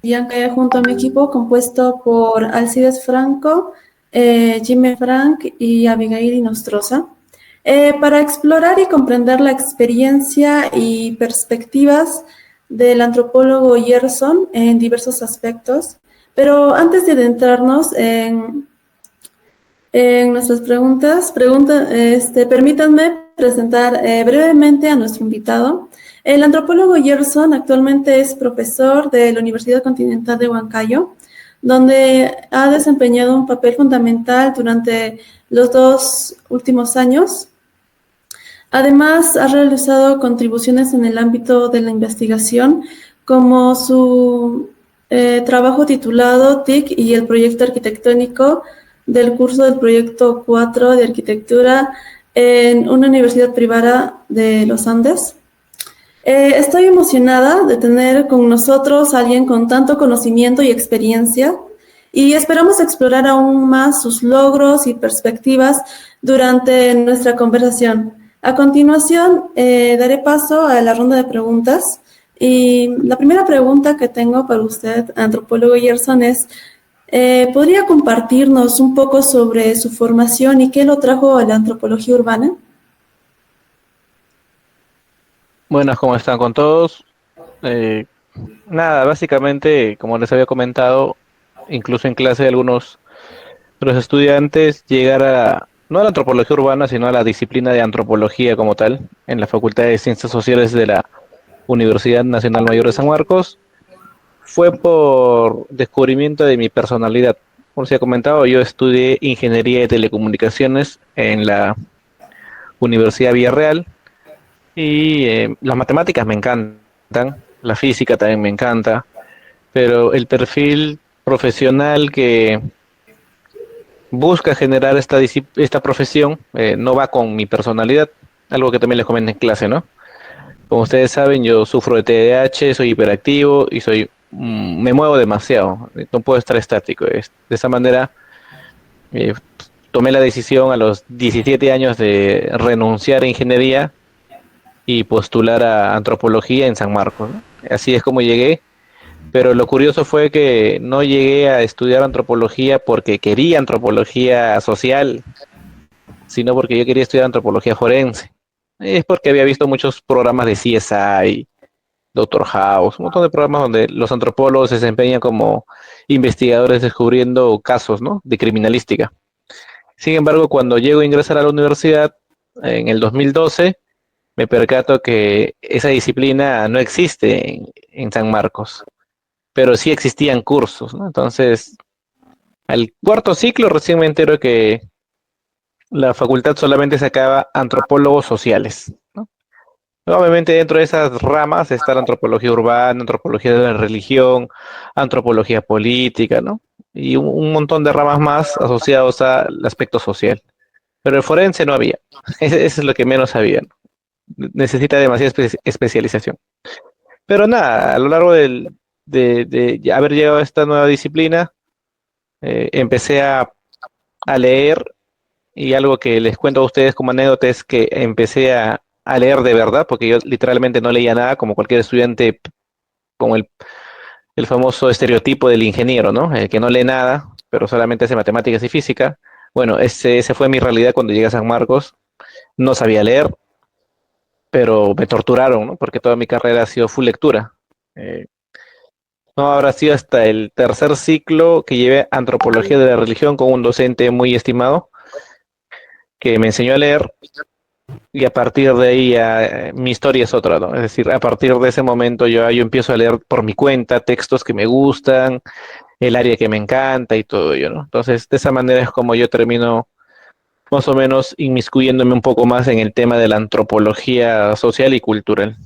Bianca, junto a mi equipo compuesto por Alcides Franco, Jimmy Frank y Abigail Inostroza, para explorar y comprender la experiencia y perspectivas del antropólogo Gerson en diversos aspectos. Pero antes de adentrarnos en nuestras preguntas, permítanme presentar brevemente a nuestro invitado. El antropólogo Gerson actualmente es profesor de la Universidad Continental de Huancayo, donde ha desempeñado un papel fundamental durante los 2 últimos años. Además, ha realizado contribuciones en el ámbito de la investigación, como su trabajo titulado TIC y el proyecto arquitectónico del curso del proyecto 4 de arquitectura en una universidad privada de los Andes. Estoy emocionada de tener con nosotros a alguien con tanto conocimiento y experiencia y esperamos explorar aún más sus logros y perspectivas durante nuestra conversación. A continuación, daré paso a la ronda de preguntas y la primera pregunta que tengo para usted, antropólogo Gerson, es ¿podría compartirnos un poco sobre su formación y qué lo trajo a la antropología urbana? Buenas, ¿cómo están con todos? Eh, Nada, básicamente, como les había comentado, incluso en clase algunos de los estudiantes llegar no a la antropología urbana, sino a la disciplina de antropología como tal, en la Facultad de Ciencias Sociales de la Universidad Nacional Mayor de San Marcos, fue por descubrimiento de mi personalidad. Como se ha comentado, yo estudié Ingeniería de Telecomunicaciones en la Universidad Villarreal. Y las matemáticas me encantan, la física también me encanta, pero el perfil profesional que busca generar esta profesión no va con mi personalidad, algo que también les comenté en clase, ¿no? Como ustedes saben, yo sufro de TDAH, soy hiperactivo y me muevo demasiado, no puedo estar estático. De esa manera eh, tomé la decisión a los 17 años de renunciar a ingeniería y postular a antropología en San Marcos, ¿no? Así es como llegué, pero lo curioso fue que no llegué a estudiar antropología porque quería antropología social, sino porque yo quería estudiar antropología forense. Es porque había visto muchos programas de CSI, Doctor House, un montón de programas donde los antropólogos se desempeñan como investigadores descubriendo casos, ¿no?, de criminalística. Sin embargo, cuando llego a ingresar a la universidad en el 2012, me percato que esa disciplina no existe en San Marcos, pero sí existían cursos, ¿no? Entonces, al cuarto ciclo recién me entero que la facultad solamente sacaba antropólogos sociales, ¿no? Obviamente dentro de esas ramas está la antropología urbana, antropología de la religión, antropología política, ¿no? Y un montón de ramas más asociados al aspecto social. Pero el forense no había. Eso es lo que menos sabía, ¿no? Necesita demasiada especialización. Pero nada, a lo largo de haber llegado a esta nueva disciplina, empecé a leer, y algo que les cuento a ustedes como anécdota es que empecé a leer de verdad, porque yo literalmente no leía nada, como cualquier estudiante, con el famoso estereotipo del ingeniero, ¿no? El que no lee nada, pero solamente hace matemáticas y física. Bueno, ese fue mi realidad cuando llegué a San Marcos. No sabía leer, pero me torturaron, ¿no? Porque toda mi carrera ha sido full lectura. Eh, No, habrá sido hasta el tercer ciclo que llevé antropología de la religión con un docente muy estimado que me enseñó a leer, y a partir de ahí mi historia es otra, ¿no? Es decir, a partir de ese momento yo empiezo a leer por mi cuenta textos que me gustan, el área que me encanta y todo ello, ¿no? Entonces, de esa manera es como yo termino más o menos inmiscuyéndome un poco más en el tema de la antropología social y cultural.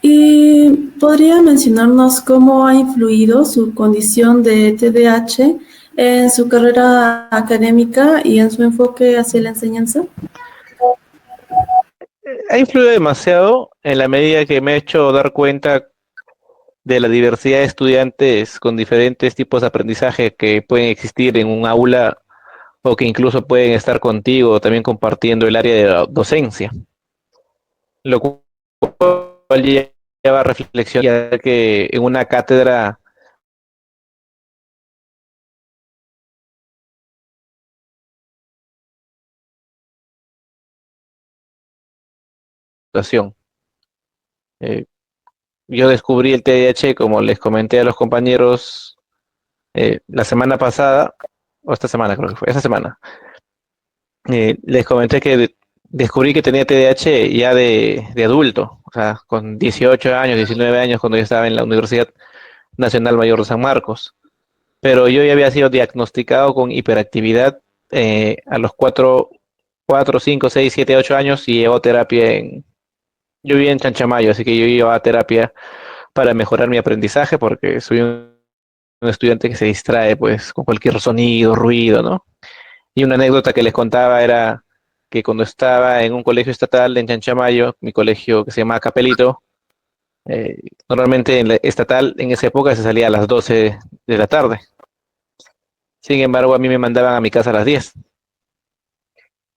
¿Y podría mencionarnos cómo ha influido su condición de TDAH en su carrera académica y en su enfoque hacia la enseñanza? Ha influido demasiado en la medida que me ha hecho dar cuenta de la diversidad de estudiantes con diferentes tipos de aprendizaje que pueden existir en un aula, o que incluso pueden estar contigo también compartiendo el área de la docencia, lo cual a reflexión, ya que en una cátedra situación. Eh, yo descubrí el TDAH, como les comenté a los compañeros la semana pasada, o esta semana creo que fue, esta semana. Les comenté que descubrí que tenía TDAH ya de adulto, o sea, con 18 años, 19 años, cuando yo estaba en la Universidad Nacional Mayor de San Marcos. Pero yo ya había sido diagnosticado con hiperactividad a los 4, 5, 6, 7, 8 años y llevo terapia yo vivía en Chanchamayo, así que yo iba a terapia para mejorar mi aprendizaje porque soy un estudiante que se distrae pues con cualquier sonido, ruido, ¿no? Y una anécdota que les contaba era que cuando estaba en un colegio estatal en Chanchamayo, mi colegio que se llama Capelito, eh, normalmente en la estatal en esa época se salía a las 12 de la tarde. Sin embargo, a mí me mandaban a mi casa a las 10.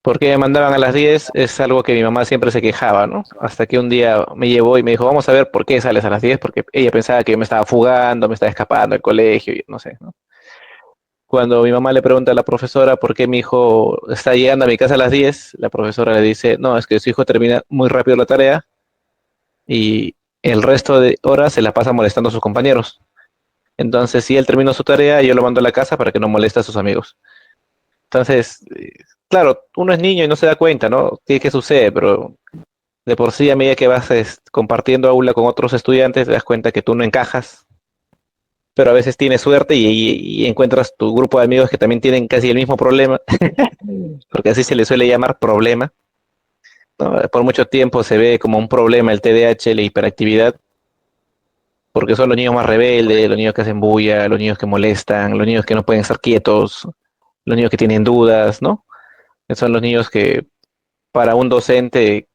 ¿Por qué me mandaban a las 10? Es algo que mi mamá siempre se quejaba, ¿no? Hasta que un día me llevó y me dijo, vamos a ver por qué sales a las 10, porque ella pensaba que yo me estaba fugando, me estaba escapando del colegio, y no sé, ¿no? Cuando mi mamá le pregunta a la profesora por qué mi hijo está llegando a mi casa a las 10, la profesora le dice, no, es que su hijo termina muy rápido la tarea y el resto de horas se la pasa molestando a sus compañeros. Entonces, si él terminó su tarea, yo lo mando a la casa para que no moleste a sus amigos. Entonces, claro, uno es niño y no se da cuenta, ¿no? ¿Qué sucede? Pero de por sí, a medida que vas compartiendo aula con otros estudiantes, te das cuenta que tú no encajas, pero a veces tienes suerte y encuentras tu grupo de amigos que también tienen casi el mismo problema, porque así se le suele llamar problema, ¿no? Por mucho tiempo se ve como un problema el TDAH, la hiperactividad, porque son los niños más rebeldes, los niños que hacen bulla, los niños que molestan, los niños que no pueden estar quietos, los niños que tienen dudas, ¿no? Son los niños que para un docente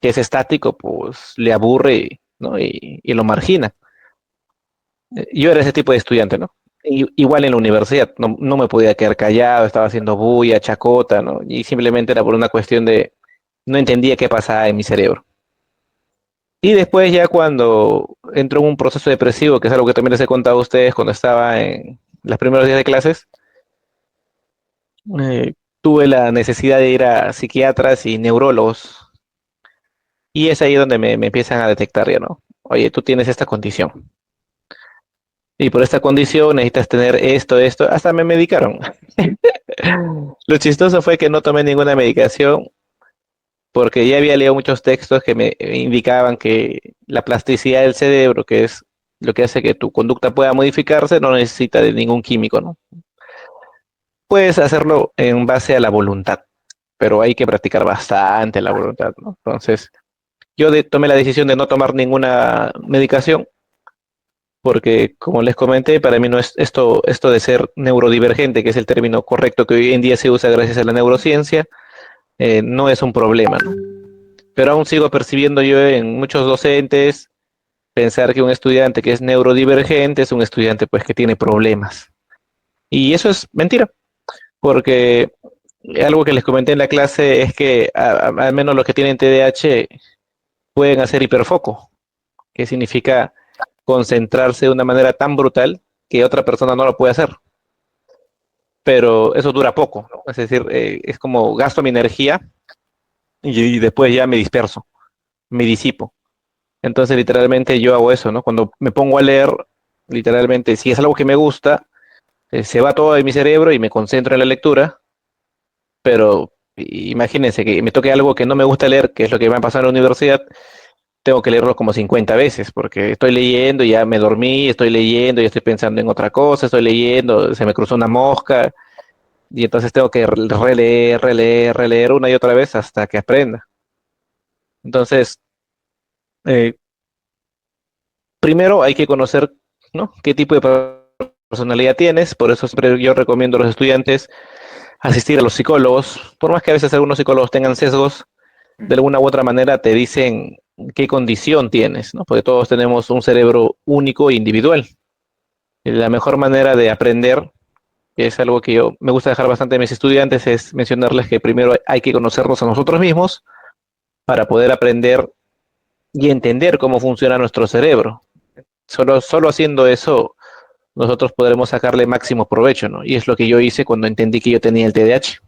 que es estático, pues le aburre, ¿no? Y lo margina. Yo era ese tipo de estudiante, ¿no? Igual en la universidad, no me podía quedar callado, estaba haciendo bulla, chacota, ¿no? Y simplemente era por una cuestión de, no entendía qué pasaba en mi cerebro. Y después ya cuando entró en un proceso depresivo, que es algo que también les he contado a ustedes cuando estaba en los primeros días de clases, tuve la necesidad de ir a psiquiatras y neurólogos. Y es ahí donde me empiezan a detectar ya, ¿no? Oye, tú tienes esta condición. Y por esta condición necesitas tener esto. Hasta me medicaron. Lo chistoso fue que no tomé ninguna medicación porque ya había leído muchos textos que me indicaban que la plasticidad del cerebro, que es lo que hace que tu conducta pueda modificarse, no necesita de ningún químico, ¿no? Puedes hacerlo en base a la voluntad, pero hay que practicar bastante la voluntad, ¿no? Entonces, tomé la decisión de no tomar ninguna medicación porque, como les comenté, para mí no es esto de ser neurodivergente, que es el término correcto que hoy en día se usa gracias a la neurociencia, no es un problema, ¿no? Pero aún sigo percibiendo yo en muchos docentes pensar que un estudiante que es neurodivergente es un estudiante pues que tiene problemas. Y eso es mentira, porque algo que les comenté en la clase es que al menos los que tienen TDAH pueden hacer hiperfoco, que significa concentrarse de una manera tan brutal que otra persona no lo puede hacer. Pero eso dura poco, ¿no? Es decir, es como gasto mi energía y después ya me disperso, me disipo. Entonces, literalmente yo hago eso, ¿no? Cuando me pongo a leer, literalmente, si es algo que me gusta, se va todo de mi cerebro y me concentro en la lectura, pero imagínense que me toque algo que no me gusta leer, que es lo que me ha pasado en la universidad, tengo que leerlo como 50 veces, porque estoy leyendo y ya me dormí, estoy leyendo y estoy pensando en otra cosa, estoy leyendo, se me cruzó una mosca, y entonces tengo que releer una y otra vez hasta que aprenda. Entonces, eh, primero hay que conocer, ¿no? qué tipo de personalidad tienes, por eso siempre yo recomiendo a los estudiantes asistir a los psicólogos, por más que a veces algunos psicólogos tengan sesgos, de alguna u otra manera te dicen qué condición tienes, ¿no? Porque todos tenemos un cerebro único e individual. Y la mejor manera de aprender, que es algo que yo me gusta dejar bastante a mis estudiantes, es mencionarles que primero hay que conocernos a nosotros mismos para poder aprender y entender cómo funciona nuestro cerebro. Solo haciendo eso nosotros podremos sacarle máximo provecho, ¿no? Y es lo que yo hice cuando entendí que yo tenía el TDAH.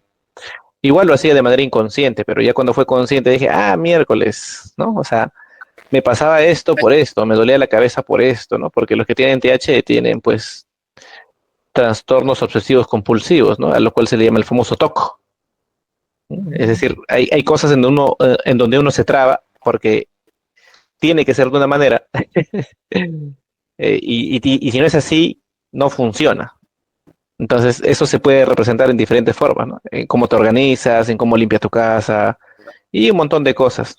Igual lo hacía de manera inconsciente, pero ya cuando fue consciente dije, ah, miércoles, ¿no? O sea, me pasaba esto por esto, me dolía la cabeza por esto, ¿no? Porque los que tienen TH tienen, pues, trastornos obsesivos compulsivos, ¿no? A lo cual se le llama el famoso TOC. Es decir, hay cosas en donde uno se traba porque tiene que ser de una manera y si no es así, no funciona. Entonces, eso se puede representar en diferentes formas, ¿no? En cómo te organizas, en cómo limpias tu casa y un montón de cosas.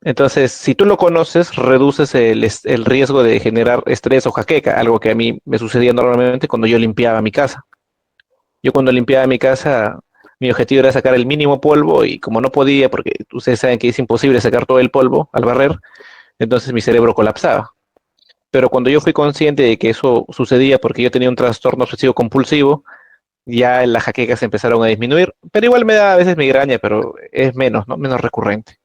Entonces, si tú lo conoces, reduces el riesgo de generar estrés o jaqueca, algo que a mí me sucedía normalmente cuando yo limpiaba mi casa. Yo cuando limpiaba mi casa, mi objetivo era sacar el mínimo polvo y como no podía, porque ustedes saben que es imposible sacar todo el polvo al barrer, entonces mi cerebro colapsaba. Pero cuando yo fui consciente de que eso sucedía porque yo tenía un trastorno obsesivo compulsivo, ya las jaquecas empezaron a disminuir, pero igual me da a veces migraña, pero es menos, ¿no? Menos recurrente.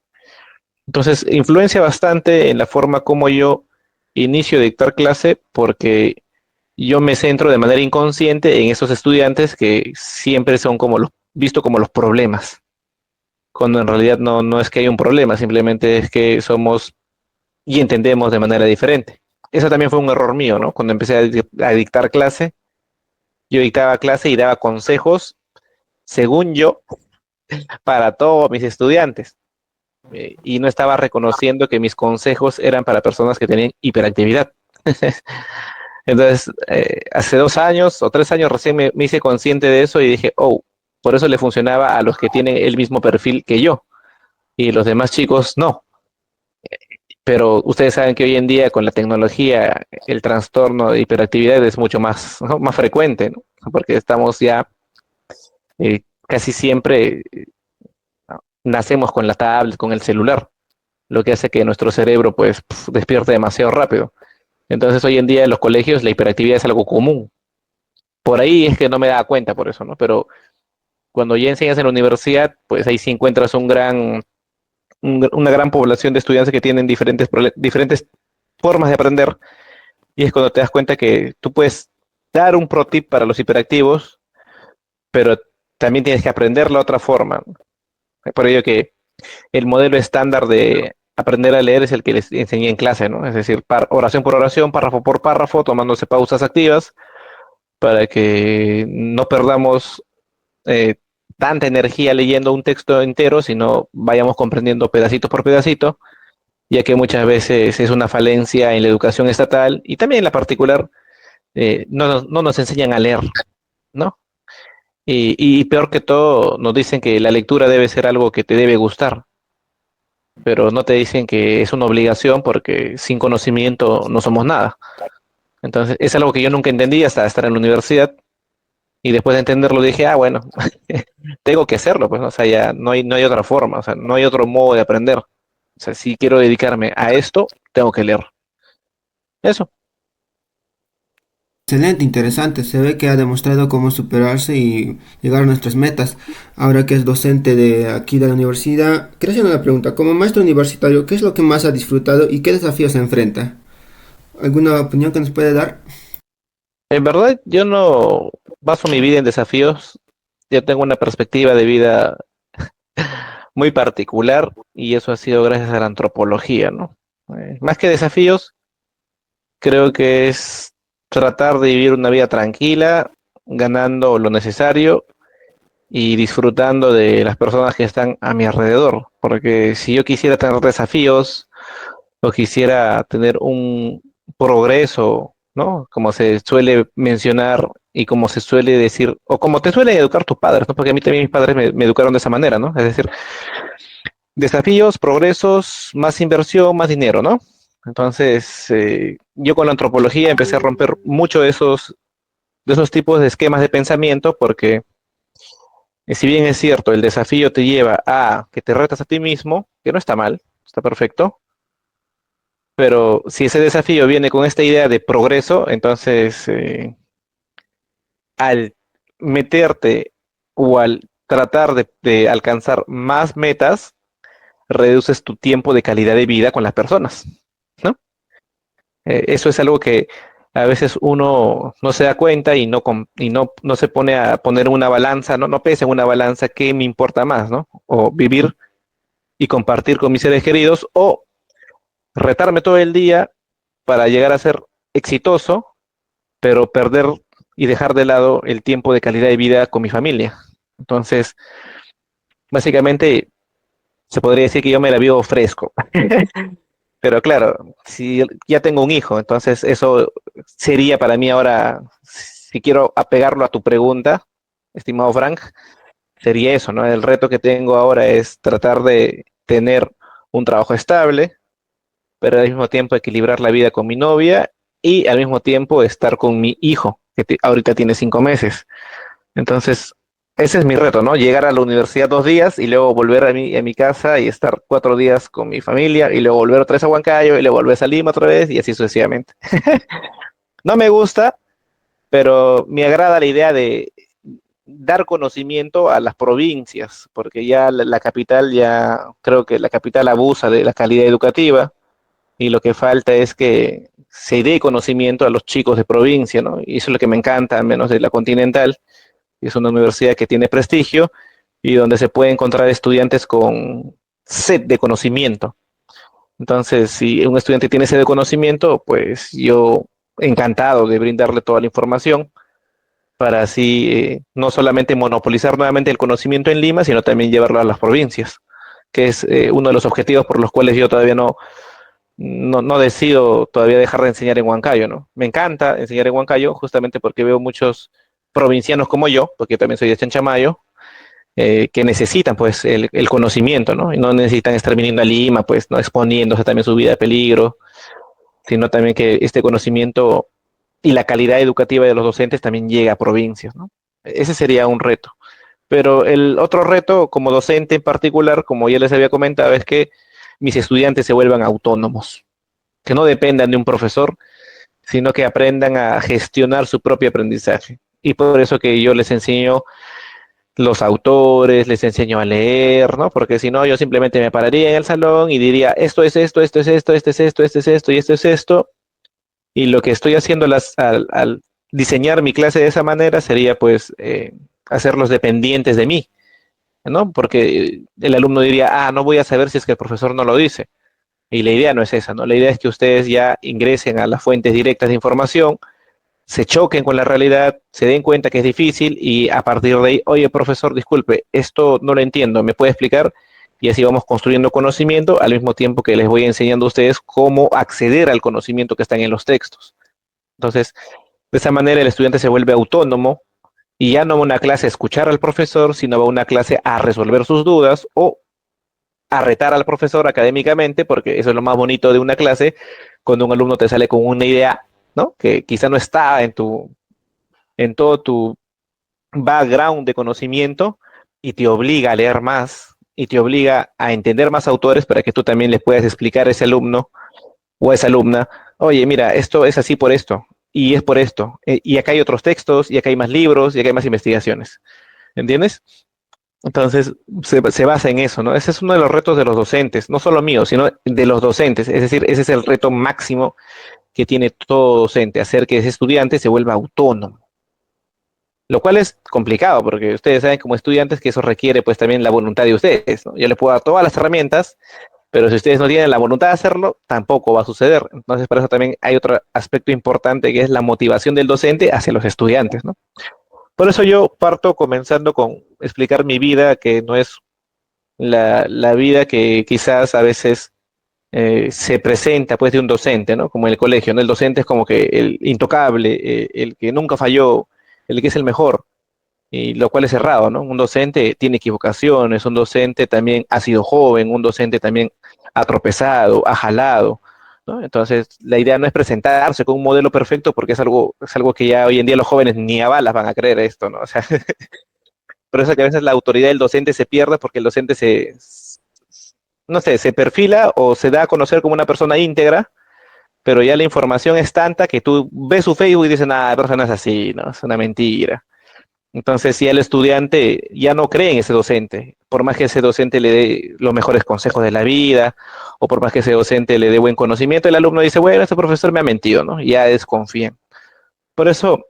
Entonces, influencia bastante en la forma como yo inicio a dictar clase, porque yo me centro de manera inconsciente en esos estudiantes que siempre son como los, visto como los problemas, cuando en realidad no es que haya un problema, simplemente es que somos y entendemos de manera diferente. Eso también fue un error mío, ¿no? Cuando empecé a dictar clase, yo dictaba clase y daba consejos, según yo, para todos mis estudiantes. Y no estaba reconociendo que mis consejos eran para personas que tenían hiperactividad. Entonces, hace 2 años o 3 años recién me hice consciente de eso y dije, oh, por eso le funcionaba a los que tienen el mismo perfil que yo y los demás chicos no. Pero ustedes saben que hoy en día con la tecnología el trastorno de hiperactividad es mucho más, ¿no? Más frecuente, ¿no? Porque estamos ya casi siempre nacemos con la tablet, con el celular, lo que hace que nuestro cerebro pues despierte demasiado rápido. Entonces hoy en día en los colegios la hiperactividad es algo común. Por ahí es que no me daba cuenta por eso, ¿no? Pero cuando ya enseñas en la universidad, pues ahí sí encuentras una gran población de estudiantes que tienen diferentes formas de aprender y es cuando te das cuenta que tú puedes dar un pro tip para los hiperactivos, pero también tienes que aprender la otra forma. Por ello que el modelo estándar de aprender a leer es el que les enseñé en clase, ¿no? Es decir, oración por oración, párrafo por párrafo, tomándose pausas activas para que no perdamos eh, tanta energía leyendo un texto entero, sino vayamos comprendiendo pedacito por pedacito, ya que muchas veces es una falencia en la educación estatal y también en la particular, no nos enseñan a leer, ¿no? Y peor que todo, nos dicen que la lectura debe ser algo que te debe gustar, pero no te dicen que es una obligación porque sin conocimiento no somos nada. Entonces, es algo que yo nunca entendí hasta estar en la universidad y después de entenderlo dije, ah, bueno, tengo que hacerlo, pues, ¿no? O sea, ya no hay otra forma, o sea, no hay otro modo de aprender. O sea, si quiero dedicarme a esto, tengo que leer. Eso. Excelente, interesante. Se ve que ha demostrado cómo superarse y llegar a nuestras metas. Ahora que es docente de aquí de la universidad, quería hacer una pregunta. Como maestro universitario, ¿qué es lo que más ha disfrutado y qué desafíos se enfrenta? ¿Alguna opinión que nos puede dar? En verdad, yo no baso mi vida en desafíos. Yo tengo una perspectiva de vida muy particular y eso ha sido gracias a la antropología, ¿no? Más que desafíos, creo que es tratar de vivir una vida tranquila, ganando lo necesario y disfrutando de las personas que están a mi alrededor. Porque si yo quisiera tener desafíos o quisiera tener un progreso, ¿no? Como se suele mencionar y como se suele decir, o como te suelen educar tus padres, ¿no? Porque a mí también mis padres me educaron de esa manera, ¿no? Es decir, desafíos, progresos, más inversión, más dinero, ¿no? Entonces, yo con la antropología empecé a romper mucho de esos tipos de esquemas de pensamiento porque si bien es cierto, el desafío te lleva a que te retas a ti mismo, que no está mal, está perfecto, pero si ese desafío viene con esta idea de progreso, entonces al meterte o al tratar de alcanzar más metas, reduces tu tiempo de calidad de vida con las personas, ¿no? Eso es algo que a veces uno no se da cuenta y no se pone a poner una balanza, no pesa en una balanza qué me importa más, ¿no? O vivir y compartir con mis seres queridos, o retarme todo el día para llegar a ser exitoso, pero perder y dejar de lado el tiempo de calidad de vida con mi familia. Entonces, básicamente, se podría decir que yo me la vivo fresco. Pero claro, si ya tengo un hijo, entonces eso sería para mí ahora, si quiero apegarlo a tu pregunta, estimado Frank, sería eso, ¿no? El reto que tengo ahora es tratar de tener un trabajo estable, pero al mismo tiempo equilibrar la vida con mi novia y al mismo tiempo estar con mi hijo, que ahorita tiene 5 meses. Entonces, ese es mi reto, ¿no? Llegar a la universidad 2 días y luego volver a mi casa y estar 4 días con mi familia y luego volver otra vez a Huancayo y luego volver a Lima otra vez y así sucesivamente. No me gusta, pero me agrada la idea de dar conocimiento a las provincias, porque ya la capital, ya creo que la capital abusa de la calidad educativa y lo que falta es que se dé conocimiento a los chicos de provincia, ¿no? Y eso es lo que me encanta, al menos de la Continental. Es una universidad que tiene prestigio y donde se puede encontrar estudiantes con sed de conocimiento. Entonces, si un estudiante tiene sed de conocimiento, pues yo encantado de brindarle toda la información para así no solamente monopolizar nuevamente el conocimiento en Lima, sino también llevarlo a las provincias, que es uno de los objetivos por los cuales yo todavía no decido todavía dejar de enseñar en Huancayo, ¿no? Me encanta enseñar en Huancayo justamente porque veo muchos provincianos como yo, porque yo también soy de Chanchamayo, que necesitan pues el conocimiento, ¿no? Y no necesitan estar viniendo a Lima, pues, no exponiéndose también su vida a peligro, sino también que este conocimiento y la calidad educativa de los docentes también llegue a provincias, ¿no? Ese sería un reto. Pero el otro reto como docente en particular, como ya les había comentado, es que mis estudiantes se vuelvan autónomos, que no dependan de un profesor, sino que aprendan a gestionar su propio aprendizaje. Y por eso que yo les enseño los autores, les enseño a leer, ¿no? Porque si no, yo simplemente me pararía en el salón y diría, esto es esto, esto es esto, este es esto, este es esto y esto es esto. Y lo que estoy haciendo al diseñar mi clase de esa manera sería pues hacerlos dependientes de mí, ¿no? Porque el alumno diría, no voy a saber si es que el profesor no lo dice. Y la idea no es esa, ¿no? La idea es que ustedes ya ingresen a las fuentes directas de información, se choquen con la realidad, se den cuenta que es difícil y a partir de ahí, oye, profesor, disculpe, esto no lo entiendo, ¿me puede explicar? Y así vamos construyendo conocimiento al mismo tiempo que les voy enseñando a ustedes cómo acceder al conocimiento que están en los textos. Entonces, de esa manera el estudiante se vuelve autónomo y ya no va a una clase a escuchar al profesor, sino va a una clase a resolver sus dudas o a retar al profesor académicamente, porque eso es lo más bonito de una clase, cuando un alumno te sale con una idea, ¿no? Que quizá no está en todo tu background de conocimiento y te obliga a leer más y te obliga a entender más autores para que tú también le puedas explicar a ese alumno o a esa alumna, oye, mira, esto es así por esto y es por esto, y acá hay otros textos y acá hay más libros y acá hay más investigaciones, ¿entiendes? Entonces, se basa en eso, ¿no? Ese es uno de los retos de los docentes, no solo míos, sino de los docentes. Es decir, ese es el reto máximo que tiene todo docente, hacer que ese estudiante se vuelva autónomo. Lo cual es complicado, porque ustedes saben como estudiantes que eso requiere pues también la voluntad de ustedes, ¿no? Yo les puedo dar todas las herramientas, pero si ustedes no tienen la voluntad de hacerlo, tampoco va a suceder. Entonces, por eso también hay otro aspecto importante que es la motivación del docente hacia los estudiantes, ¿no? Por eso yo parto comenzando con explicar mi vida, que no es la vida que quizás a veces se presenta pues de un docente, ¿no? Como en el colegio, ¿no? El docente es como que el intocable, el que nunca falló, el que es el mejor, y lo cual es errado, ¿no? Un docente tiene equivocaciones, un docente también ha sido joven, un docente también ha tropezado, ha jalado, ¿no? Entonces, la idea no es presentarse con un modelo perfecto porque es algo que ya hoy en día los jóvenes ni a balas van a creer esto, ¿no? O sea, por eso que a veces la autoridad del docente se pierde porque el docente no sé, se perfila o se da a conocer como una persona íntegra, pero ya la información es tanta que tú ves su Facebook y dices, la persona es así, ¿no? Es una mentira. Entonces, si el estudiante ya no cree en ese docente, por más que ese docente le dé los mejores consejos de la vida, o por más que ese docente le dé buen conocimiento, el alumno dice, bueno, este profesor me ha mentido, ¿no? Ya desconfía. Por eso,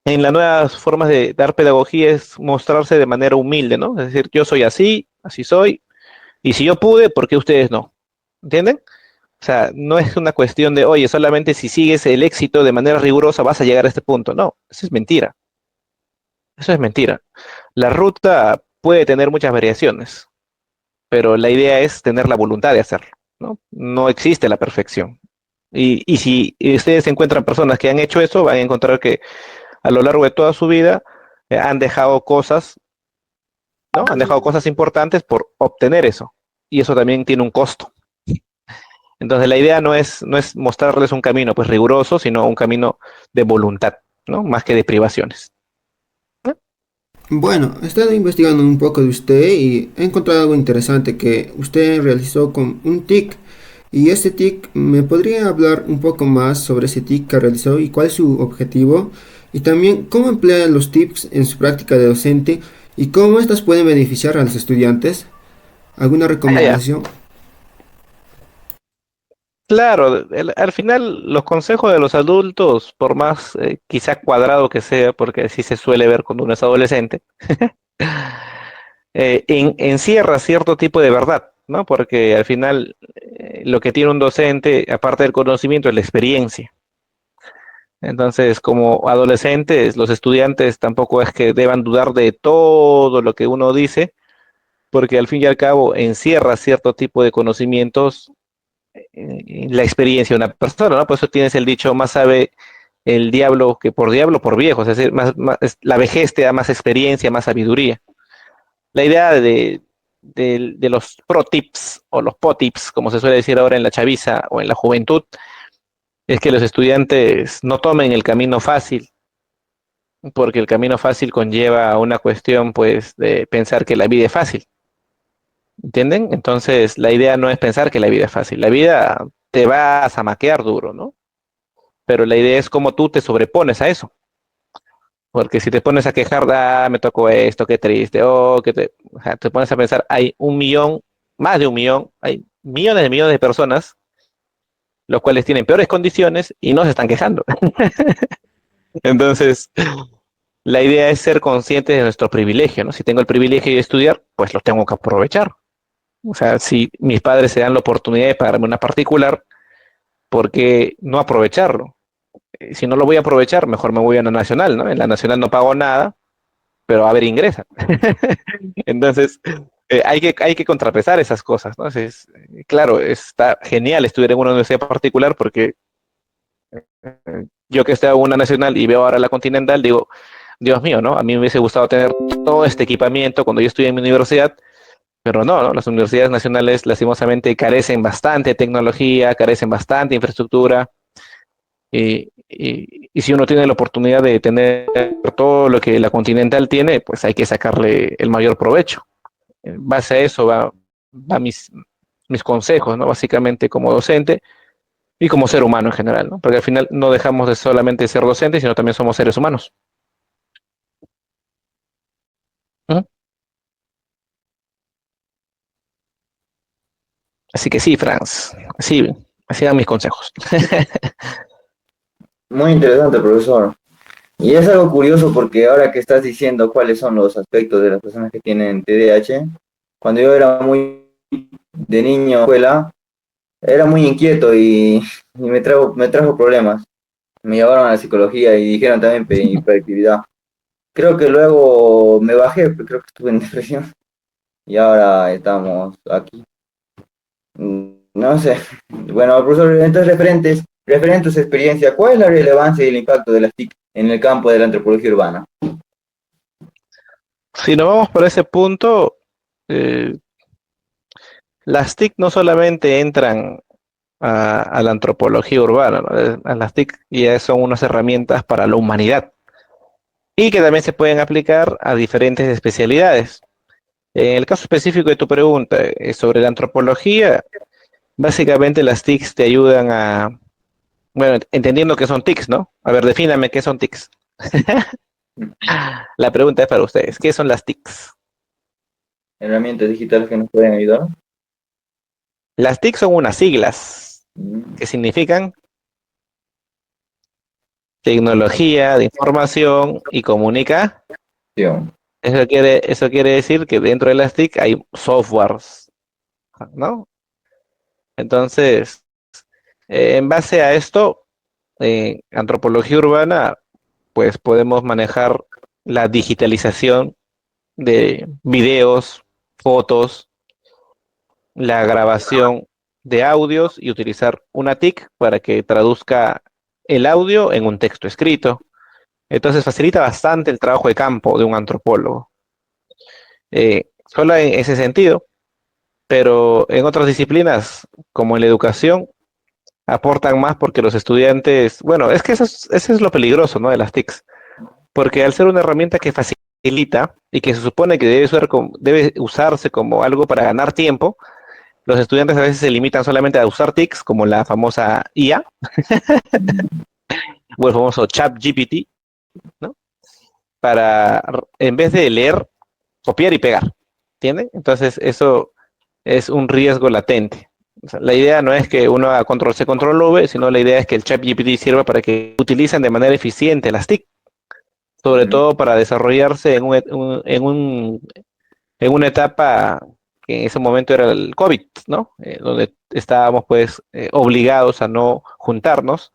en las nuevas formas de dar pedagogía es mostrarse de manera humilde, ¿no? Es decir, yo soy así, así soy, y si yo pude, ¿por qué ustedes no? ¿Entienden? O sea, no es una cuestión de, oye, solamente si sigues el éxito de manera rigurosa vas a llegar a este punto. No, eso es mentira. Eso es mentira. La ruta puede tener muchas variaciones, pero la idea es tener la voluntad de hacerlo, ¿no? No existe la perfección. Y si ustedes encuentran personas que han hecho eso, van a encontrar que a lo largo de toda su vida han dejado cosas, ¿no? Han dejado cosas importantes por obtener eso. Y eso también tiene un costo. Entonces la idea no es mostrarles un camino pues riguroso, sino un camino de voluntad, ¿no? Más que de privaciones. Bueno, he estado investigando un poco de usted y he encontrado algo interesante que usted realizó con un TIC. Y este TIC, ¿me podría hablar un poco más sobre ese TIC que realizó y cuál es su objetivo? Y también cómo emplea los tips en su práctica de docente y cómo estas pueden beneficiar a los estudiantes. ¿Alguna Ah, ya. recomendación? Claro, al final los consejos de los adultos, por más quizá cuadrado que sea, porque así se suele ver cuando uno es adolescente, encierra cierto tipo de verdad, ¿no? Porque al final lo que tiene un docente, aparte del conocimiento, es la experiencia. Entonces, como adolescentes, los estudiantes tampoco es que deban dudar de todo lo que uno dice, porque al fin y al cabo encierra cierto tipo de conocimientos en la experiencia de una persona, ¿no? Por eso tienes el dicho, más sabe el diablo, por viejo, es decir, la vejez te da más experiencia, más sabiduría. La idea de los pro tips o los po tips, como se suele decir ahora en la chaviza o en la juventud, es que los estudiantes no tomen el camino fácil, porque el camino fácil conlleva una cuestión, pues, de pensar que la vida es fácil. ¿Entienden? Entonces, la idea no es pensar que la vida es fácil. La vida te va a zamaquear duro, ¿no? Pero la idea es cómo tú te sobrepones a eso. Porque si te pones a quejar, ah, me tocó esto, qué triste, o sea, te pones a pensar, hay 1 millón, más de 1 millón, hay millones de personas, los cuales tienen peores condiciones y no se están quejando. Entonces, la idea es ser conscientes de nuestro privilegio, ¿no? Si tengo el privilegio de estudiar, pues lo tengo que aprovechar. O sea, si mis padres se dan la oportunidad de pagarme una particular, ¿por qué no aprovecharlo? Si no lo voy a aprovechar, mejor me voy a la nacional, ¿no? En la nacional no pago nada, pero a ver, ingresa. Entonces, hay que contrapesar esas cosas, ¿no? Entonces, claro, está genial estudiar en una universidad particular porque yo que estoy en una nacional y veo ahora la continental, digo, Dios mío, ¿no? A mí me hubiese gustado tener todo este equipamiento cuando yo estudié en mi universidad, pero no, ¿no? Las universidades nacionales lastimosamente carecen bastante de tecnología, carecen bastante de infraestructura, y si uno tiene la oportunidad de tener todo lo que la Continental tiene, pues hay que sacarle el mayor provecho. En base a eso va mis consejos, ¿no? Básicamente como docente y como ser humano en general, ¿no? Porque al final no dejamos de solamente ser docentes, sino también somos seres humanos. ¿Mm? Así que sí, Franz, así dan mis consejos. Muy interesante, profesor. Y es algo curioso porque ahora que estás diciendo cuáles son los aspectos de las personas que tienen TDAH, cuando yo era muy de niño en la escuela, era muy inquieto y me trajo problemas. Me llevaron a la psicología y dijeron también hiperactividad. Creo que luego me bajé, pero creo que estuve en depresión y ahora estamos aquí. No sé. Bueno, profesor, entonces referente a su experiencia, ¿cuál es la relevancia y el impacto de las TIC en el campo de la antropología urbana? Si nos vamos por ese punto, eh, las TIC no solamente entran a la antropología urbana, ¿no? Las TIC ya son unas herramientas para la humanidad y que también se pueden aplicar a diferentes especialidades. En el caso específico de tu pregunta sobre la antropología, básicamente las TICs te ayudan bueno, entendiendo que son TICs, ¿no? A ver, defíname qué son TICs. La pregunta es para ustedes, ¿qué son las TICs? Herramientas digitales que nos pueden ayudar. Las TIC son unas siglas Mm, que significan tecnología de información y comunicación. acción. Eso quiere decir que dentro de las TIC hay softwares, ¿no? Entonces, en base a esto, en antropología urbana, pues podemos manejar la digitalización de videos, fotos, la grabación de audios y utilizar una TIC para que traduzca el audio en un texto escrito. Entonces facilita bastante el trabajo de campo de un antropólogo. Solo en ese sentido, pero en otras disciplinas, como en la educación, aportan más porque los estudiantes, bueno, es que eso es lo peligroso, ¿no? De las TICs, porque al ser una herramienta que facilita y que se supone que debe usarse como algo para ganar tiempo, los estudiantes a veces se limitan solamente a usar TICs, como la famosa IA o el famoso ChatGPT, ¿no? Para, en vez de leer, copiar y pegar, ¿entienden? Entonces, eso es un riesgo latente. O sea, la idea no es que uno haga control C, control V, sino la idea es que el ChatGPT sirva para que utilicen de manera eficiente las TIC, sobre Mm, todo para desarrollarse en una etapa que en ese momento era el COVID, ¿no? Donde estábamos pues obligados a no juntarnos.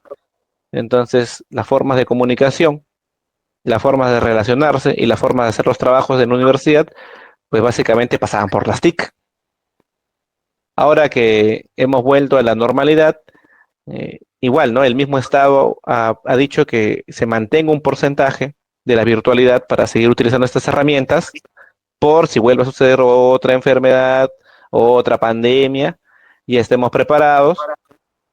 Entonces, las formas de comunicación, las formas de relacionarse y las formas de hacer los trabajos en la universidad, pues básicamente pasaban por las TIC. Ahora que hemos vuelto a la normalidad, igual, ¿no? El mismo Estado ha dicho que se mantenga un porcentaje de la virtualidad para seguir utilizando estas herramientas por si vuelve a suceder otra enfermedad, otra pandemia, y estemos preparados,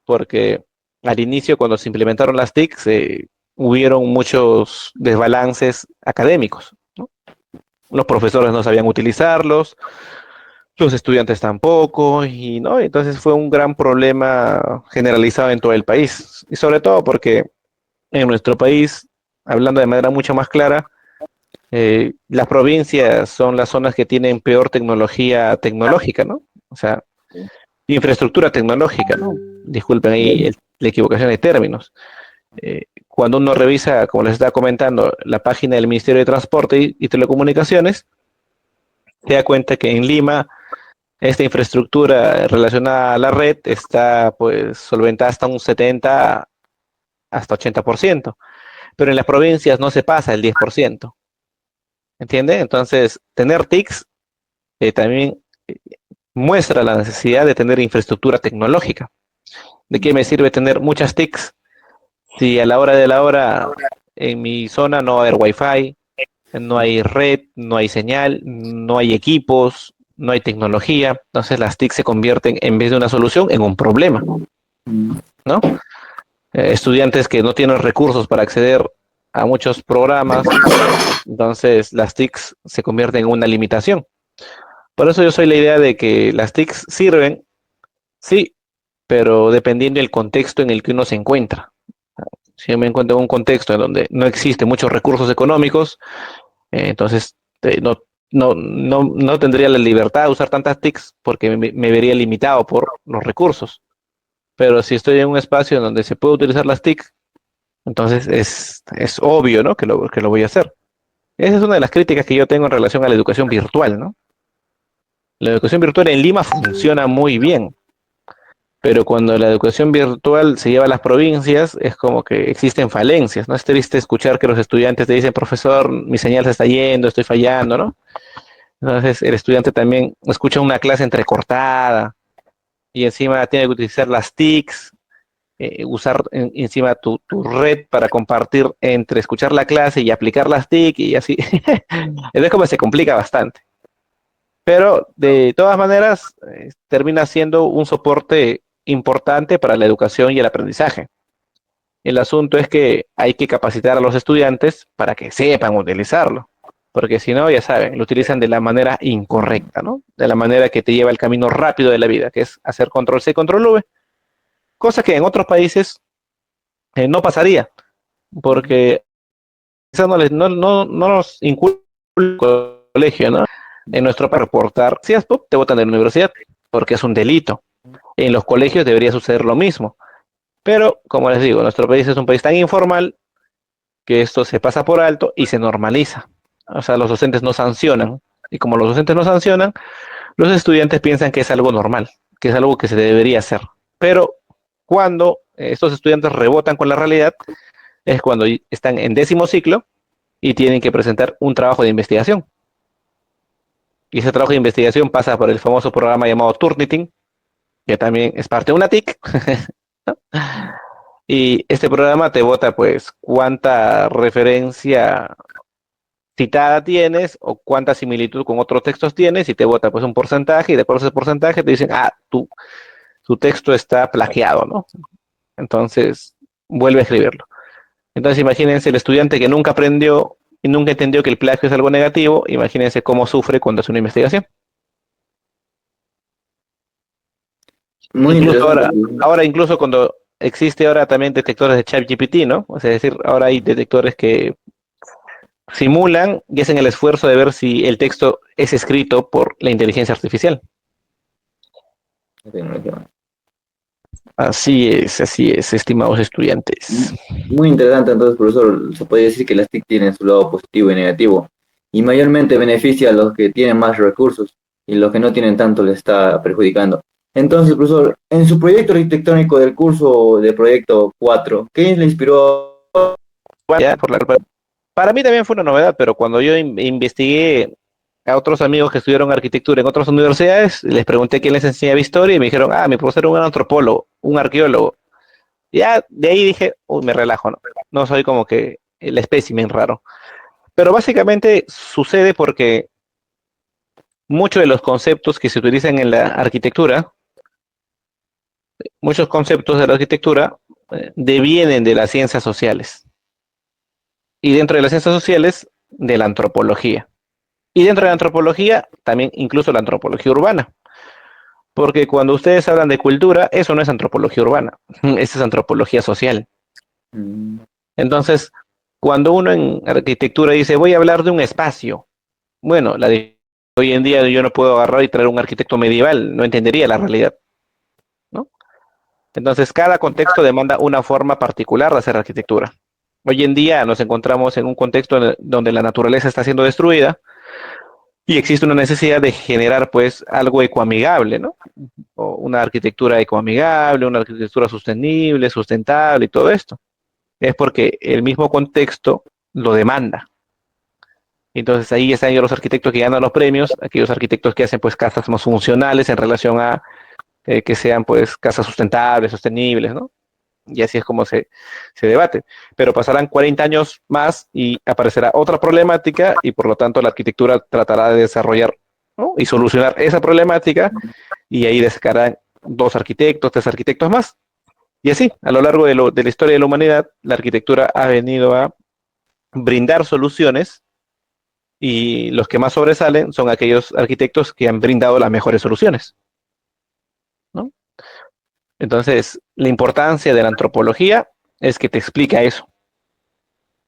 porque al inicio, cuando se implementaron las TICs, hubieron muchos desbalances académicos, ¿no? Los profesores no sabían utilizarlos, los estudiantes tampoco, y no, entonces fue un gran problema generalizado en todo el país, y sobre todo porque en nuestro país, hablando de manera mucho más clara, las provincias son las zonas que tienen peor tecnología tecnológica, ¿no? O sea, infraestructura tecnológica, ¿no? Disculpen ahí la equivocación de términos. Cuando uno revisa, como les estaba comentando, la página del Ministerio de Transporte y Telecomunicaciones, se da cuenta que en Lima esta infraestructura relacionada a la red está pues solventada hasta un 70 hasta 80%, pero en las provincias no se pasa el 10%, ¿entiende? Entonces, tener TICs también muestra la necesidad de tener infraestructura tecnológica. ¿De qué me sirve tener muchas TICs si a la hora de la hora en mi zona no va a haber wifi, no hay red, no hay señal, no hay equipos, no hay tecnología? Entonces las TIC se convierten, en vez de una solución, en un problema, mm, ¿no? Estudiantes que no tienen recursos para acceder a muchos programas, entonces las TICs se convierten en una limitación. Por eso yo soy la idea de que las TICs sirven, sí, pero dependiendo del contexto en el que uno se encuentra. Si yo me encuentro en un contexto en donde no existen muchos recursos económicos, entonces no tendría la libertad de usar tantas TICs porque me vería limitado por los recursos. Pero si estoy en un espacio en donde se puede utilizar las TIC, entonces es obvio, ¿no? Que lo voy a hacer. Esa es una de las críticas que yo tengo en relación a la educación virtual, ¿no? La educación virtual en Lima funciona muy bien, pero cuando la educación virtual se lleva a las provincias, es como que existen falencias, ¿no? Es triste escuchar que los estudiantes te dicen, profesor, mi señal se está yendo, estoy fallando, ¿no? Entonces el estudiante también escucha una clase entrecortada y encima tiene que utilizar las TICs, usar encima tu red para compartir entre escuchar la clase y aplicar las TIC y así. Es como se complica bastante. Pero de todas maneras, termina siendo un soporte importante para la educación y el aprendizaje. El asunto es que hay que capacitar a los estudiantes para que sepan utilizarlo, porque si no, ya saben, lo utilizan de la manera incorrecta, ¿no? De la manera que te lleva el camino rápido de la vida, que es hacer control C, control V, cosa que en otros países no pasaría, porque eso no nos inculca el colegio, ¿no? En nuestro para reportar, si es te botan de la universidad, porque es un delito. En los colegios debería suceder lo mismo. Pero, como les digo, nuestro país es un país tan informal que esto se pasa por alto y se normaliza. O sea, los docentes no sancionan. Y como los docentes no sancionan, los estudiantes piensan que es algo normal, que es algo que se debería hacer. Pero cuando estos estudiantes rebotan con la realidad, es cuando están en 10º ciclo y tienen que presentar un trabajo de investigación. Y ese trabajo de investigación pasa por el famoso programa llamado Turnitin, que también es parte de una TIC. Y este programa te vota pues cuánta referencia citada tienes o cuánta similitud con otros textos tienes y te vota pues un porcentaje y de acuerdo a ese porcentaje te dicen, tu texto está plagiado, ¿no? Entonces, vuelve a escribirlo. Entonces, imagínense el estudiante que nunca aprendió y nunca entendió que el plagio es algo negativo, imagínense cómo sufre cuando hace una investigación. Muy Incluso interesante. ahora incluso cuando existe ahora también detectores de ChatGPT, ¿no? O sea, es decir, ahora hay detectores que simulan y hacen el esfuerzo de ver si el texto es escrito por la inteligencia artificial. Así es, estimados estudiantes. Muy interesante, entonces, profesor, se puede decir que las TIC tienen su lado positivo y negativo, y mayormente beneficia a los que tienen más recursos, y los que no tienen tanto les está perjudicando. Entonces, profesor, en su proyecto arquitectónico del curso de proyecto 4, ¿qué le inspiró? Ya, para mí también fue una novedad, pero cuando yo investigué a otros amigos que estudiaron arquitectura en otras universidades, les pregunté quién les enseñaba historia y me dijeron, mi profesor era un antropólogo, un arqueólogo. Ya de ahí dije, uy, me relajo, ¿no? No soy como que el espécimen raro. Pero básicamente sucede porque muchos de los conceptos que se utilizan en la arquitectura, muchos conceptos de la arquitectura devienen de las ciencias sociales. Y dentro de las ciencias sociales, de la antropología. Y dentro de la antropología, también incluso la antropología urbana. Porque cuando ustedes hablan de cultura, eso no es antropología urbana, eso es antropología social. Mm, Entonces, cuando uno en arquitectura dice, voy a hablar de un espacio, bueno, hoy en día yo no puedo agarrar y traer un arquitecto medieval, no entendería la realidad, ¿no? Entonces, cada contexto demanda una forma particular de hacer arquitectura. Hoy en día nos encontramos en un contexto donde la naturaleza está siendo destruida y existe una necesidad de generar pues algo ecoamigable, ¿no? O una arquitectura ecoamigable, una arquitectura sostenible, sustentable y todo esto. Es porque el mismo contexto lo demanda. Entonces ahí están los arquitectos que ganan los premios, aquellos arquitectos que hacen pues casas más funcionales en relación a que sean pues casas sustentables, sostenibles, ¿no? Y así es como se debate. Pero pasarán 40 años más y aparecerá otra problemática y por lo tanto la arquitectura tratará de desarrollar, ¿no? Y solucionar esa problemática y ahí destacarán 2 arquitectos, 3 arquitectos más. Y así, a lo largo de la historia de la humanidad, la arquitectura ha venido a brindar soluciones y los que más sobresalen son aquellos arquitectos que han brindado las mejores soluciones, ¿no? Entonces, la importancia de la antropología es que te explica eso,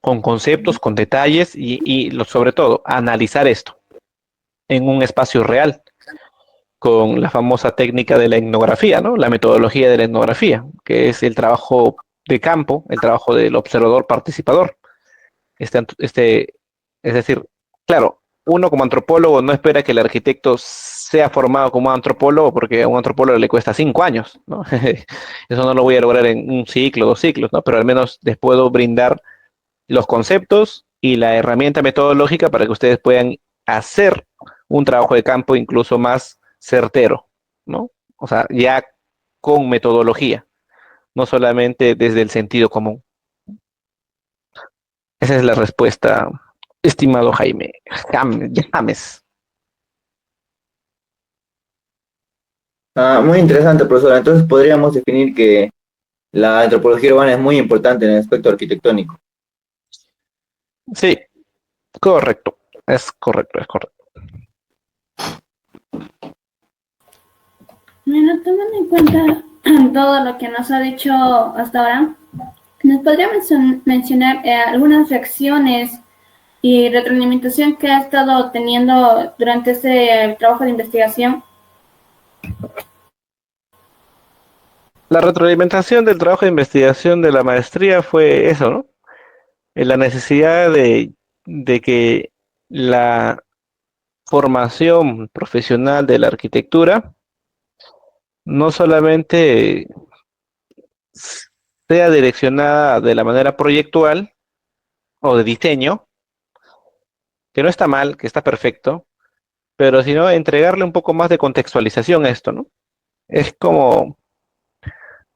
con conceptos, con detalles sobre todo, analizar esto en un espacio real, con la famosa técnica de la etnografía, ¿no? La metodología de la etnografía, que es el trabajo de campo, el trabajo del observador participador. Es decir, claro, uno como antropólogo no espera que el arquitecto sea formado como antropólogo porque a un antropólogo le cuesta 5 años, ¿no? Eso no lo voy a lograr en un ciclo, 2 ciclos, ¿no? Pero al menos les puedo brindar los conceptos y la herramienta metodológica para que ustedes puedan hacer un trabajo de campo incluso más certero, ¿no? O sea, ya con metodología, no solamente desde el sentido común. Esa es la respuesta, estimado Jaime James. muy interesante, profesor. Entonces podríamos definir que la antropología urbana es muy importante en el aspecto arquitectónico. Sí, correcto, es correcto, es correcto. Bueno, tomando en cuenta todo lo que nos ha dicho hasta ahora, nos podría mencionar algunas reacciones y retroalimentación que ha estado teniendo durante ese trabajo de investigación? La retroalimentación del trabajo de investigación de la maestría fue eso, ¿no? La necesidad de que la formación profesional de la arquitectura no solamente sea direccionada de la manera proyectual o de diseño, que no está mal, que está perfecto, pero sino entregarle un poco más de contextualización a esto, ¿no? Es como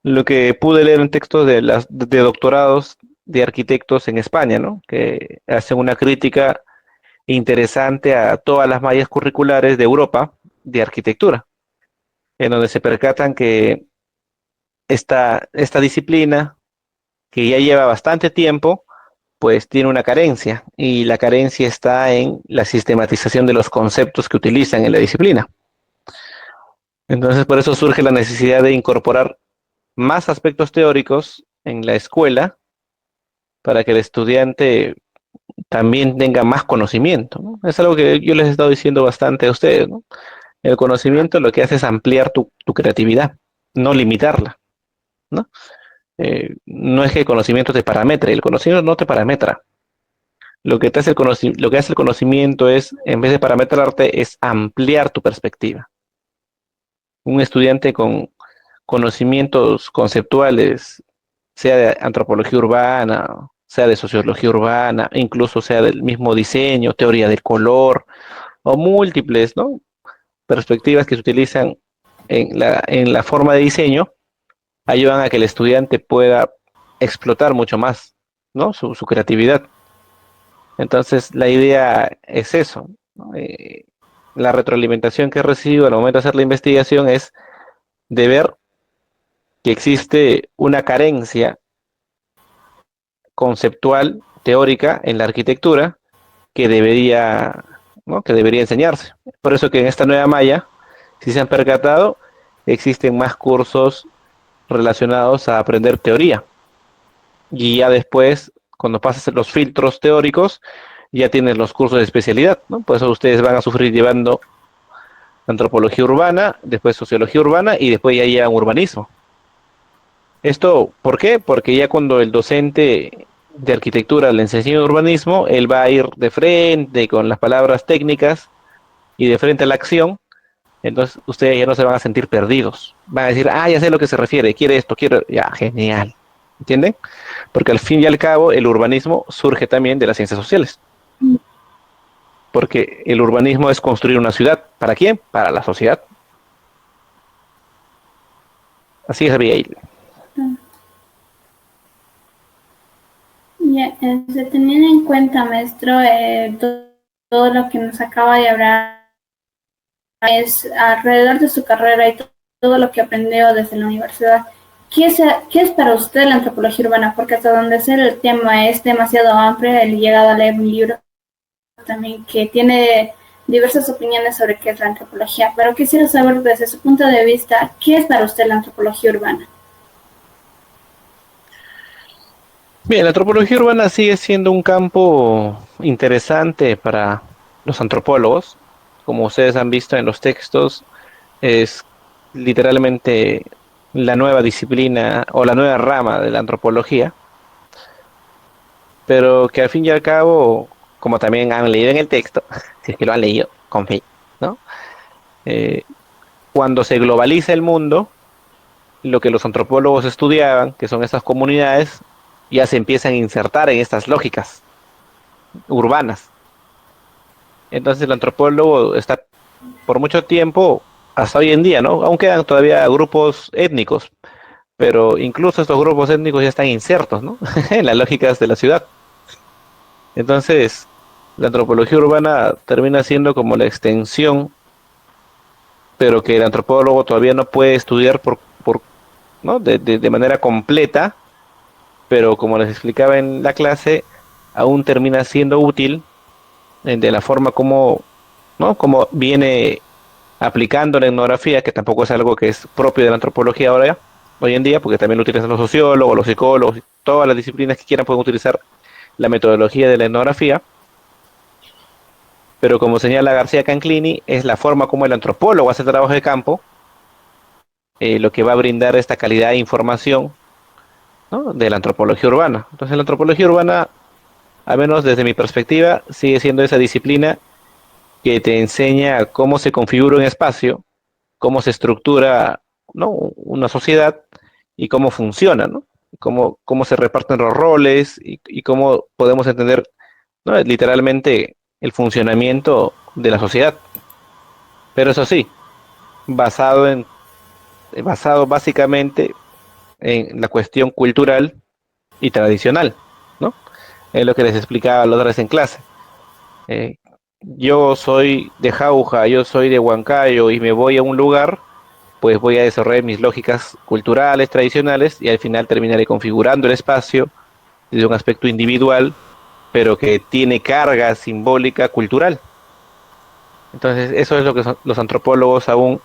lo que pude leer en textos de doctorados de arquitectos en España, ¿no? Que hacen una crítica interesante a todas las mallas curriculares de Europa de arquitectura, en donde se percatan que esta disciplina, que ya lleva bastante tiempo, pues tiene una carencia, y la carencia está en la sistematización de los conceptos que utilizan en la disciplina. Entonces, por eso surge la necesidad de incorporar más aspectos teóricos en la escuela para que el estudiante también tenga más conocimiento, ¿no? Es algo que yo les he estado diciendo bastante a ustedes, ¿no? El conocimiento lo que hace es ampliar tu creatividad, no limitarla, ¿no? No es que el conocimiento te parametre, el conocimiento no te parametra. Lo que hace el conocimiento es, en vez de parametrarte, es ampliar tu perspectiva. Un estudiante con conocimientos conceptuales, sea de antropología urbana, sea de sociología urbana, incluso sea del mismo diseño, teoría del color, o múltiples, ¿no?, perspectivas que se utilizan en la forma de diseño, ayudan a que el estudiante pueda explotar mucho más, ¿no?, su creatividad. Entonces, la idea es eso, ¿no? La retroalimentación que recibo al momento de hacer la investigación es de ver que existe una carencia conceptual, teórica en la arquitectura que debería, ¿no?, que debería enseñarse. Por eso que en esta nueva malla, si se han percatado, existen más cursos relacionados a aprender teoría. Y ya después, cuando pasas los filtros teóricos, ya tienes los cursos de especialidad, ¿no? Por eso ustedes van a sufrir llevando antropología urbana, después sociología urbana y después ya llevan urbanismo. Esto, ¿por qué? Porque ya cuando el docente de arquitectura le enseña urbanismo, él va a ir de frente con las palabras técnicas y de frente a la acción. Entonces ustedes ya no se van a sentir perdidos. Van a decir, ah, ya sé a lo que se refiere, quiere esto, quiere... Ya, genial. ¿Entienden? Porque al fin y al cabo el urbanismo surge también de las ciencias sociales. Porque el urbanismo es construir una ciudad. ¿Para quién? Para la sociedad. Así es, Abigail. Ya, teniendo en cuenta, maestro, todo lo que nos acaba de hablar es alrededor de su carrera y todo lo que aprendió desde la universidad. ¿Qué es para usted la antropología urbana? Porque hasta donde sé el tema es demasiado amplio, he llegado a leer un libro también que tiene diversas opiniones sobre qué es la antropología, pero quisiera saber desde su punto de vista, ¿qué es para usted la antropología urbana? Bien, la antropología urbana sigue siendo un campo interesante para los antropólogos. Como ustedes han visto en los textos, es literalmente la nueva disciplina o la nueva rama de la antropología, pero que al fin y al cabo, como también han leído en el texto, si es que lo han leído con fe, ¿no? Cuando se globaliza el mundo, lo que los antropólogos estudiaban, que son estas comunidades, ya se empiezan a insertar en estas lógicas urbanas. Entonces el antropólogo está por mucho tiempo, hasta hoy en día, ¿no? Aún quedan todavía grupos étnicos, pero incluso estos grupos étnicos ya están insertos, ¿no?, en las lógicas de la ciudad. Entonces, la antropología urbana termina siendo como la extensión, pero que el antropólogo todavía no puede estudiar ¿no?, de manera completa, pero como les explicaba en la clase, aún termina siendo útil de la forma como, ¿no?, como viene aplicando la etnografía, que tampoco es algo que es propio de la antropología ahora, hoy en día, porque también lo utilizan los sociólogos, los psicólogos, todas las disciplinas que quieran pueden utilizar la metodología de la etnografía, pero como señala García Canclini, es la forma como el antropólogo hace trabajo de campo, lo que va a brindar esta calidad de información, ¿no?, de la antropología urbana. Entonces la antropología urbana, al menos desde mi perspectiva, sigue siendo esa disciplina que te enseña cómo se configura un espacio, cómo se estructura, ¿no?, una sociedad y cómo funciona, ¿no? Cómo se reparten los roles y cómo podemos entender, ¿no?, literalmente el funcionamiento de la sociedad. Pero eso sí, basado en basado básicamente en la cuestión cultural y tradicional, ¿no? Es lo que les explicaba la otra vez en clase. Eh, yo soy de Jauja, yo soy de Huancayo y me voy a un lugar, pues voy a desarrollar mis lógicas culturales, tradicionales, y al final terminaré configurando el espacio desde un aspecto individual, pero que tiene carga simbólica cultural. Entonces, eso es lo que los antropólogos aún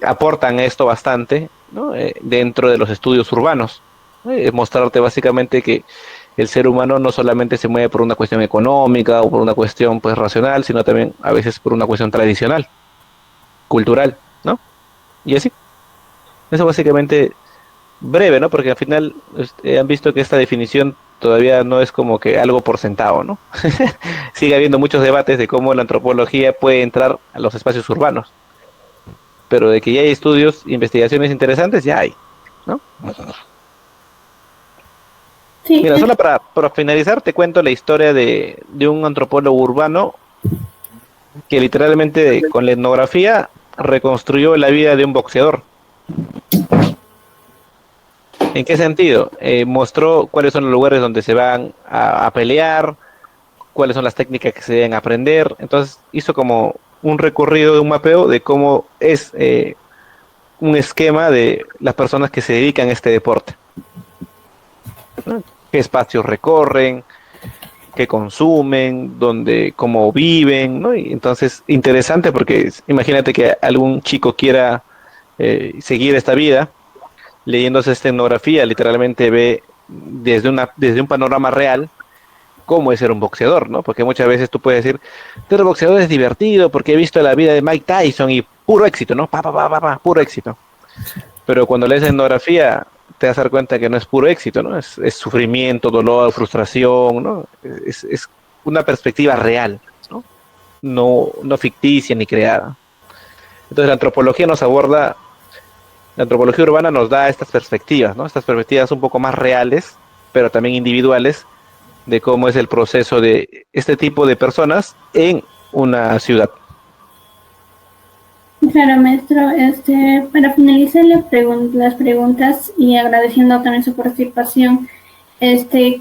aportan esto bastante, ¿no?, dentro de los estudios urbanos. Mostrarte básicamente que el ser humano no solamente se mueve por una cuestión económica o por una cuestión pues racional, sino también a veces por una cuestión tradicional, cultural, ¿no? Y así. Eso básicamente breve, ¿no? Porque al final han visto que esta definición todavía no es como que algo por sentado, ¿no? Sigue habiendo muchos debates de cómo la antropología puede entrar a los espacios urbanos. Pero de que ya hay estudios, investigaciones interesantes, ya hay, ¿no? Sí, Mira, solo para finalizar, te cuento la historia de un antropólogo urbano que literalmente con la etnografía reconstruyó la vida de un boxeador. ¿En qué sentido? Mostró cuáles son los lugares donde se van a pelear, cuáles son las técnicas que se deben aprender. Entonces hizo como un recorrido de un mapeo de cómo es un esquema de las personas que se dedican a este deporte, ¿no? Qué espacios recorren, qué consumen, dónde, cómo viven, ¿no? Y entonces, interesante porque imagínate que algún chico quiera seguir esta vida, leyéndose esta etnografía, literalmente ve desde un panorama real cómo es ser un boxeador, ¿no? Porque muchas veces tú puedes decir, ser boxeador es divertido porque he visto la vida de Mike Tyson y puro éxito, ¿no? Puro éxito. Pero cuando lees la etnografía te vas a dar cuenta que no es puro éxito, ¿no? Es sufrimiento, dolor, frustración, ¿no? Es una perspectiva real, ¿no? No ficticia ni creada. Entonces la antropología nos aborda, la antropología urbana nos da estas perspectivas, ¿no? Estas perspectivas un poco más reales, pero también individuales, de cómo es el proceso de este tipo de personas en una ciudad. claro, maestro. Para finalizar las preguntas y agradeciendo también su participación,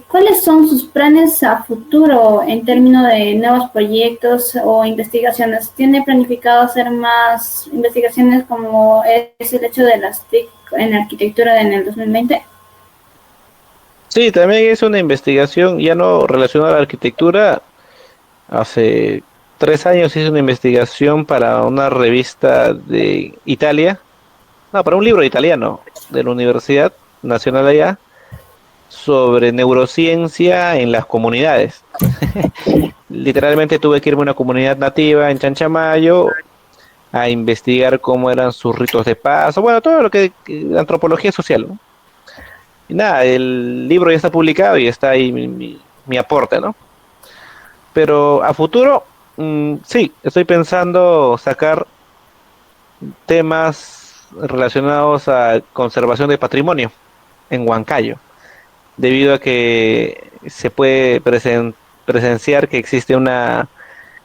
¿cuáles son sus planes a futuro en términos de nuevos proyectos o investigaciones? ¿Tiene planificado hacer más investigaciones como es el hecho de las TIC en arquitectura en el 2020? Sí, también es una investigación ya no relacionada a la arquitectura. Hace 3 años hice una investigación para una revista de Italia, no, para un libro italiano de la Universidad Nacional allá, sobre neurociencia en las comunidades. Literalmente tuve que irme a una comunidad nativa en Chanchamayo a investigar cómo eran sus ritos de paso, bueno, todo lo que antropología social, ¿no? Y nada, el libro ya está publicado y está ahí mi aporte, ¿no? Pero a futuro, sí, estoy pensando sacar temas relacionados a conservación de patrimonio en Huancayo, debido a que se puede presenciar que existe una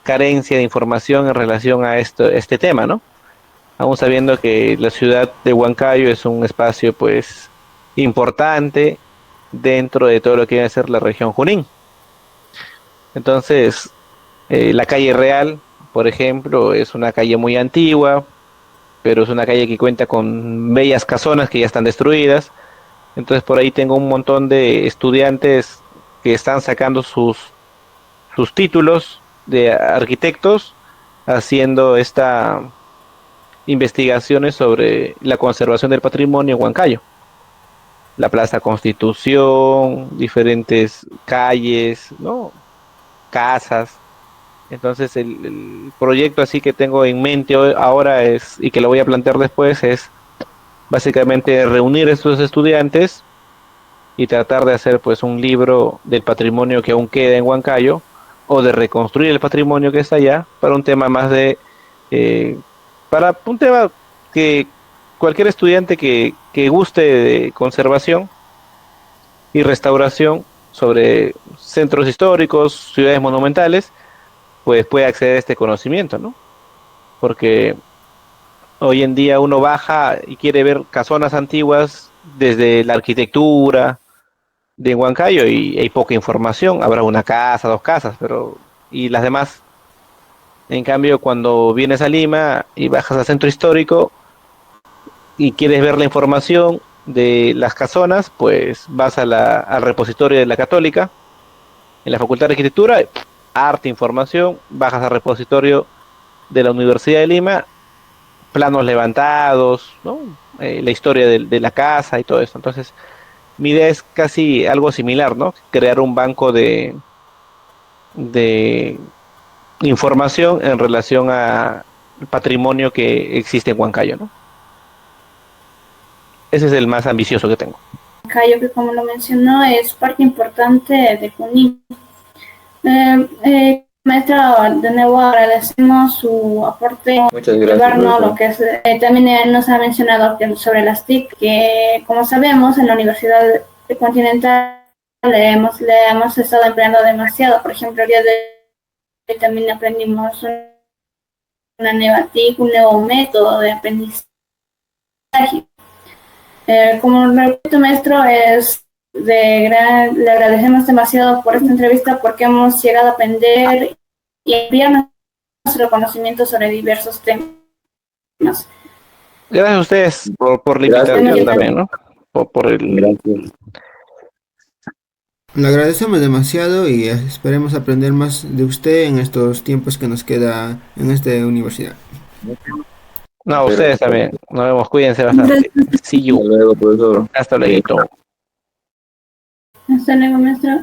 carencia de información en relación a este tema, ¿no? Aún sabiendo que la ciudad de Huancayo es un espacio, pues, importante dentro de todo lo que viene a ser la región Junín. Entonces, la calle Real, por ejemplo, es una calle muy antigua, pero es una calle que cuenta con bellas casonas que ya están destruidas. Entonces, por ahí tengo un montón de estudiantes que están sacando sus títulos de arquitectos, haciendo investigaciones sobre la conservación del patrimonio en Huancayo. La Plaza Constitución, diferentes calles, ¿no? Casas. Entonces el proyecto así que tengo en mente ahora es, y que lo voy a plantear después, es básicamente reunir a estos estudiantes y tratar de hacer pues un libro del patrimonio que aún queda en Huancayo, o de reconstruir el patrimonio que está allá, para un tema más de, para un tema que cualquier estudiante que guste de conservación y restauración sobre centros históricos, ciudades monumentales, pues puede acceder a este conocimiento, ¿no? Porque hoy en día uno baja y quiere ver casonas antiguas desde la arquitectura de Huancayo y hay poca información. Habrá una casa, dos casas, pero y las demás. En cambio, cuando vienes a Lima y bajas al centro histórico y quieres ver la información de las casonas, pues vas al repositorio de la Católica, en la Facultad de Arquitectura, harta información, bajas al repositorio de la Universidad de Lima, planos levantados, ¿no? La historia de la casa y todo eso. Entonces, mi idea es casi algo similar, ¿no? Crear un banco de información en relación al patrimonio que existe en Huancayo, ¿no? Ese es el más ambicioso que tengo. Huancayo, que como lo mencionó, es parte importante de Junín. Maestra, de nuevo agradecemos su aporte. Muchas gracias. Llevarnos lo que es, también nos ha mencionado sobre las TIC, que como sabemos en la Universidad Continental le hemos estado empleando demasiado. Por ejemplo, el día de hoy también aprendimos una nueva TIC, un nuevo método de aprendizaje. Como repito, maestro, le agradecemos demasiado por esta entrevista, porque hemos llegado a aprender y ampliar nuestro conocimiento sobre diversos temas. Gracias a ustedes por la invitación también, ¿no? Gracias. Le agradecemos demasiado y esperemos aprender más de usted en estos tiempos que nos queda en esta universidad. No, ustedes también. Nos vemos, cuídense bastante. See you. Hasta luego, profesor. Hasta luego. Hasta luego, maestro.